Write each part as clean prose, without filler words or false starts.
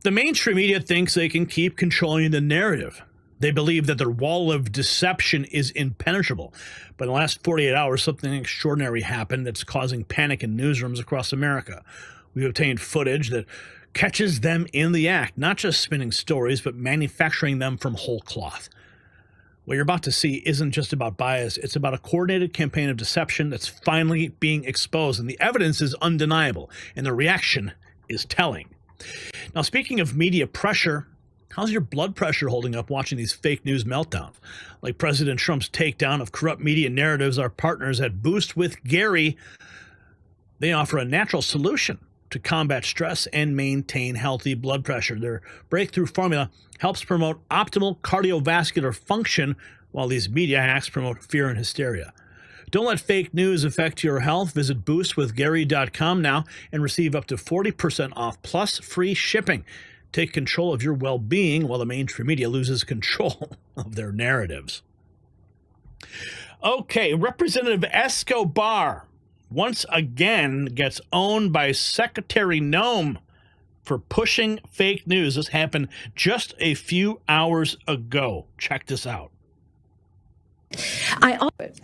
The mainstream media thinks they can keep controlling the narrative. They believe that their wall of deception is impenetrable. But in the last 48 hours, something extraordinary happened that's causing panic in newsrooms across America. We've obtained footage that catches them in the act, not just spinning stories, but manufacturing them from whole cloth. What you're about to see isn't just about bias. It's about a coordinated campaign of deception that's finally being exposed, and the evidence is undeniable, and the reaction is telling. Now, speaking of media pressure, how's your blood pressure holding up watching these fake news meltdowns? Like President Trump's takedown of corrupt media narratives, our partners at Boost with Gary, they offer a natural solution to combat stress and maintain healthy blood pressure. Their breakthrough formula helps promote optimal cardiovascular function, while these media hacks promote fear and hysteria. Don't let fake news affect your health. Visit boostwithgary.com now and receive up to 40% off plus free shipping. Take control of your well-being while the mainstream media loses control of their narratives. Okay, Representative Escobar once again gets owned by Secretary Noem for pushing fake news. This happened just a few hours ago. Check this out.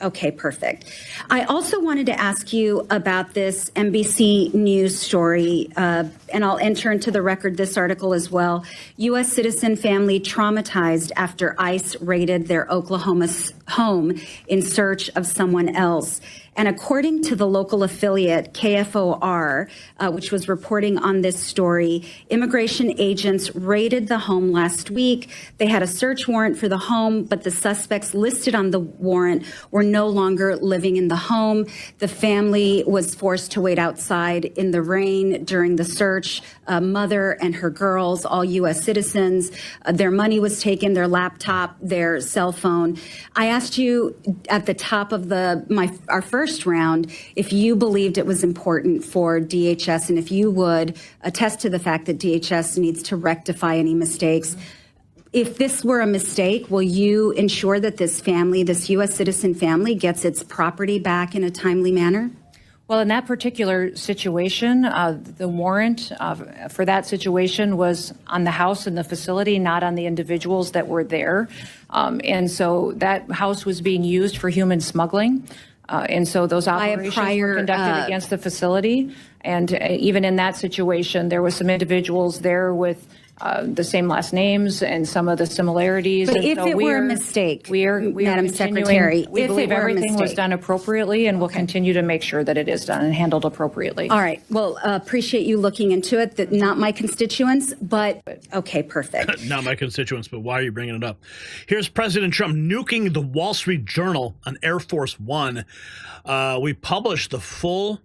Okay, perfect. I also wanted to ask you about this NBC News story, and I'll enter into the record this article as well. U.S. citizen family traumatized after ICE raided their Oklahoma home in search of someone else. And according to the local affiliate, KFOR, which was reporting on this story, immigration agents raided the home last week. They had a search warrant for the home, but the suspects listed on the warrant were no longer living in the home. The family was forced to wait outside in the rain during the search. A mother and her girls, all U.S. citizens, their money was taken, their laptop, their cell phone. I asked you at the top of our first round if you believed it was important for DHS and if you would attest to the fact that DHS needs to rectify any mistakes. If this were a mistake, will you ensure that this family, this U.S. citizen family, gets its property back in a timely manner? Well, in that particular situation, the warrant for that situation was on the house and the facility, not on the individuals that were there. And so that house was being used for human smuggling. And so those operations were conducted against the facility. And even in that situation, there was some individuals there with the same last names and some of the similarities. But if it were a mistake, Madam Secretary, we believe everything was done appropriately, and we'll continue to make sure that it is done and handled appropriately. All right. Well, appreciate you looking into it. That not my constituents, but okay, perfect. Not my constituents, but why are you bringing it up? Here's President Trump nuking the Wall Street Journal on Air Force One. We published the full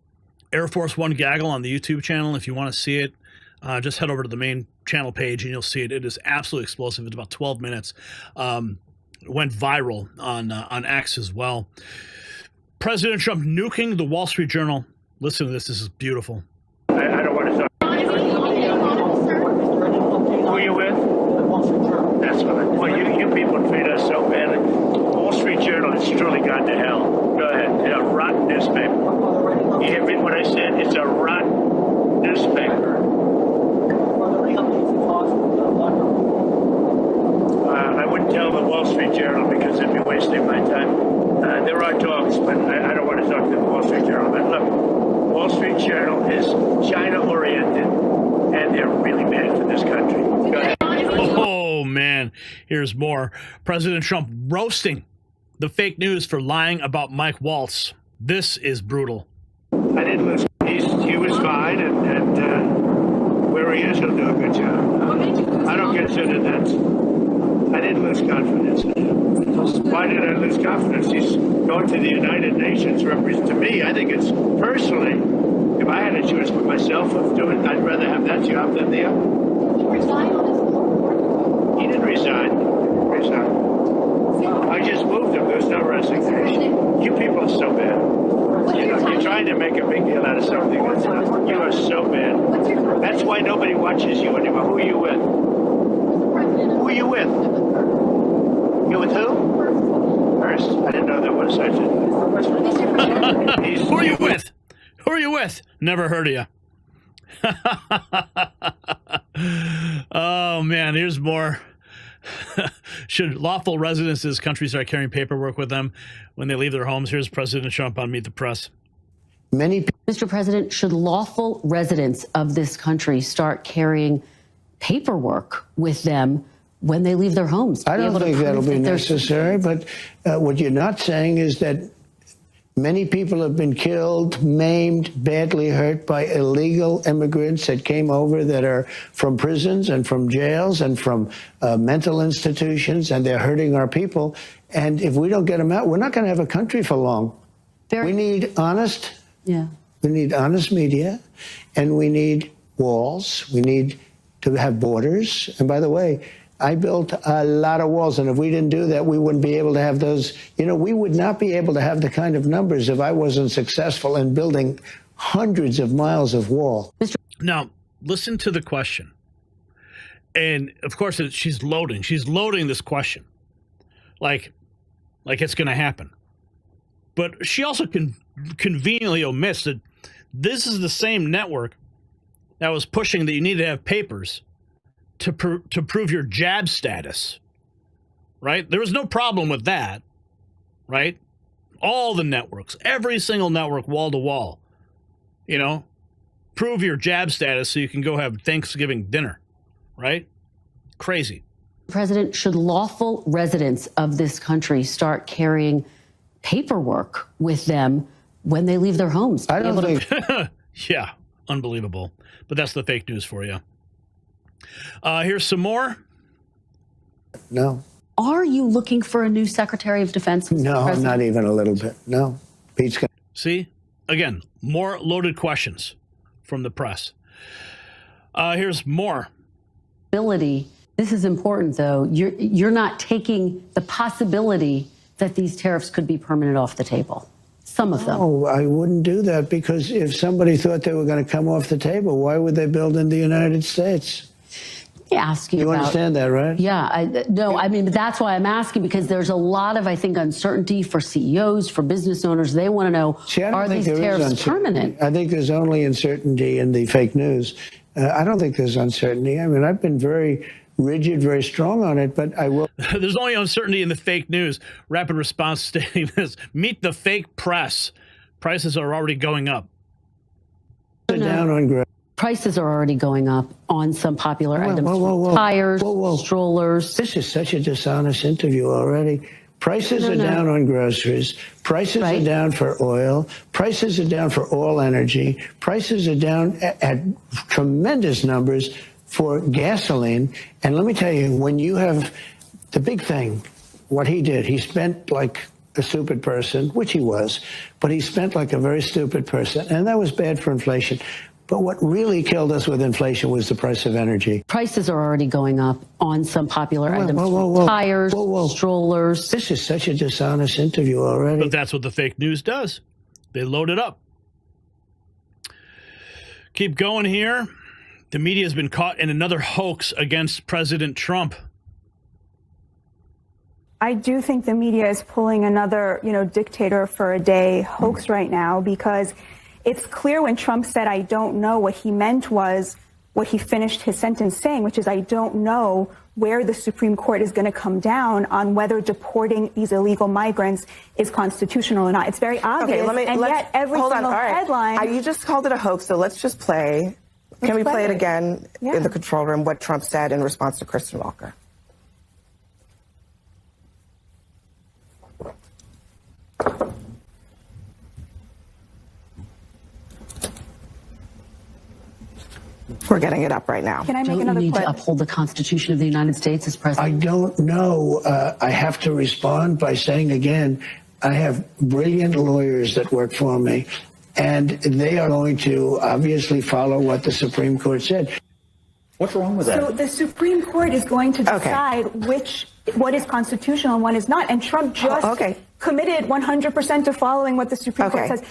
Air Force One gaggle on the YouTube channel. If you want to see it, just head over to the main channel page and you'll see it. It is absolutely explosive. It's about 12 minutes. It went viral on X as well. President Trump nuking the Wall Street Journal. Listen to this. This is beautiful. I don't want to talk. Who are you with? The Wall Street Journal. That's fine. Well, you people treat us so badly. Wall Street Journal has truly gone to hell. Go ahead. It's a rotten newspaper. You hear me? What I said? It's a rotten newspaper. I wouldn't tell the Wall Street Journal because it'd be wasting my time. There are talks, but I don't want to talk to the Wall Street Journal. But look, Wall Street Journal is China-oriented, and they're really bad for this country. Go ahead. Oh, man. Here's more. President Trump roasting the fake news for lying about Mike Waltz. This is brutal. I didn't lose. He was fine, and where he is, he'll do a good job. I don't consider that. I didn't lose confidence in him. Why did I lose confidence? He's going to the United Nations. To me, I think it's personally, if I had a choice for myself of doing, I'd rather have that job than the other. Did he resign on his own? He didn't resign. I just moved him. There's no resignation. You people are so bad. You're trying to make a big deal out of something. You are so bad. That's why nobody watches you anymore. Who are you with? Who are you with? You with who? First. I didn't know there was such a... Who are you with? Who are you with? Never heard of you. Oh, man, here's more. Should lawful residents of this country start carrying paperwork with them when they leave their homes? Here's President Trump on Meet the Press. Mr. President, should lawful residents of this country start carrying paperwork with them when they leave their homes? I don't think that'll be necessary, but what you're not saying is that many people have been killed, maimed, badly hurt by illegal immigrants that came over that are from prisons and from jails and from mental institutions, and they're hurting our people. And if we don't get them out, we're not going to have a country for long. We need honest, we need honest media, and we need walls. We need to have borders. And by the way, I built a lot of walls, and if we didn't do that, we wouldn't be able to have those. You know, we would not be able to have the kind of numbers if I wasn't successful in building hundreds of miles of wall. Now, listen to the question. And, of course, she's loading. She's loading this question like it's going to happen. But she also conveniently omits that this is the same network that was pushing that you need to have papers to prove your jab status, right? There was no problem with that, right? All the networks, every single network, wall to wall, you know, prove your jab status so you can go have Thanksgiving dinner, right? Crazy. President, should lawful residents of this country start carrying paperwork with them when they leave their homes? I don't think. Yeah, unbelievable. But that's the fake news for you. Here's some more. No. Are you looking for a new Secretary of Defense? Mr. No, President? not even a little bit. No. Pete's going See? Again, more loaded questions from the press. Here's more. This is important, though. You're not taking the possibility that these tariffs could be permanent off the table. Some of them. Oh, I wouldn't do that, because if somebody thought they were going to come off the table, why would they build in the United States? Ask you You about, understand that, right? Yeah, no, I mean, that's why I'm asking, because there's a lot of, I think, uncertainty for CEOs, for business owners. They want to know, are these tariffs permanent? I think there's only uncertainty in the fake news. I don't think there's uncertainty. I mean, I've been very rigid, very strong on it, but I will. There's only uncertainty in the fake news. Rapid Response stating this. Meet the fake press. Prices are already going up. Down on ground. Prices are already going up on some popular items. Whoa. Tires, strollers. This is such a dishonest interview already. Prices are down on groceries. Prices are down for oil. Prices are down for all energy. Prices are down at tremendous numbers for gasoline. And let me tell you, when you have the big thing, what he did, he spent like a stupid person, which he was, but he spent like a very stupid person. And that was bad for inflation. But what really killed us with inflation was the price of energy. Prices are already going up on some popular items. Tires, strollers. This is such a dishonest interview already. But that's what the fake news does. They load it up. Keep going here. The media has been caught in another hoax against President Trump. I do think the media is pulling another, dictator for a day hoax right now, because it's clear when Trump said, I don't know, what he meant was what he finished his sentence saying, which is, I don't know where the Supreme Court is going to come down on whether deporting these illegal migrants is constitutional or not. It's very obvious. Okay, yet every single headline. You just called it a hoax, so let's just play. Can we play it again in the control room, what Trump said in response to Kristen Walker? We're getting it up right now. Can I make Don't another you need clip? to uphold the Constitution of the United States as president? I don't know. I have to respond by saying again, I have brilliant lawyers that work for me, and they are going to obviously follow what the Supreme Court said. What's wrong with that? So the Supreme Court is going to decide what is constitutional and what is not. And Trump just committed 100% to following what the Supreme Court says.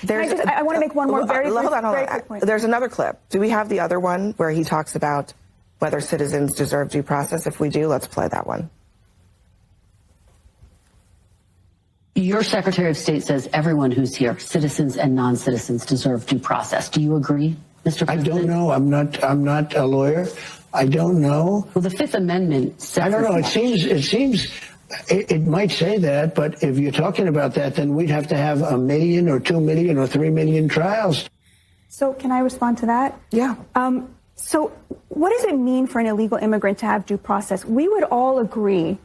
I want to make one more very quick point. There's another clip. Do we have the other one where he talks about whether citizens deserve due process? If we do, let's play that one. Your Secretary of State says everyone who's here, citizens and non-citizens, deserve due process. Do you agree, Mr. President? I don't know. I'm not a lawyer. I don't know. Well, the Fifth Amendment. I don't know. It might say that, but if you're talking about that, then we'd have to have 1 million or 2 million or 3 million trials. So can I respond to that? Yeah. So what does it mean for an illegal immigrant to have due process? We would all agree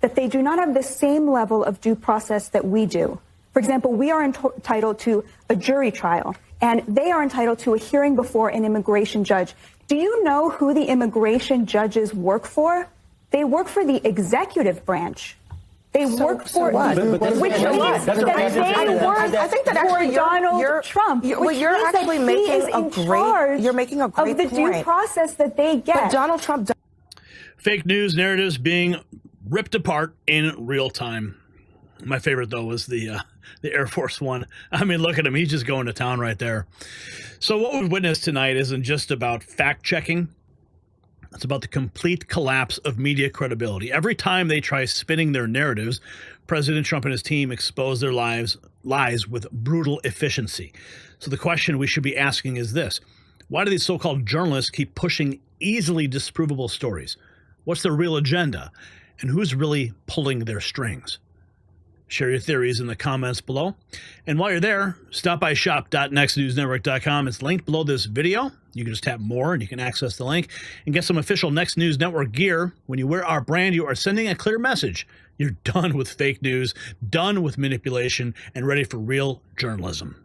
that they do not have the same level of due process that we do. For example, we are entitled to a jury trial, and they are entitled to a hearing before an immigration judge. Do you know who the immigration judges work for? They work for the executive branch. They work for what? which means that they work I think that actually for Donald Trump. You're actually making a great of the due process that they get. But Donald Trump. Fake news narratives being ripped apart in real time. My favorite, though, was the Air Force One. I mean, look at him. He's just going to town right there. So what we've witnessed tonight isn't just about fact-checking. It's about the complete collapse of media credibility. Every time they try spinning their narratives, President Trump and his team expose their lies with brutal efficiency. So the question we should be asking is this: why do these so-called journalists keep pushing easily disprovable stories? What's their real agenda? And who's really pulling their strings? Share your theories in the comments below. And while you're there, stop by shop.nextnewsnetwork.com. It's linked below this video. You can just tap more and you can access the link and get some official Next News Network gear. When you wear our brand, you are sending a clear message. You're done with fake news, done with manipulation, and ready for real journalism.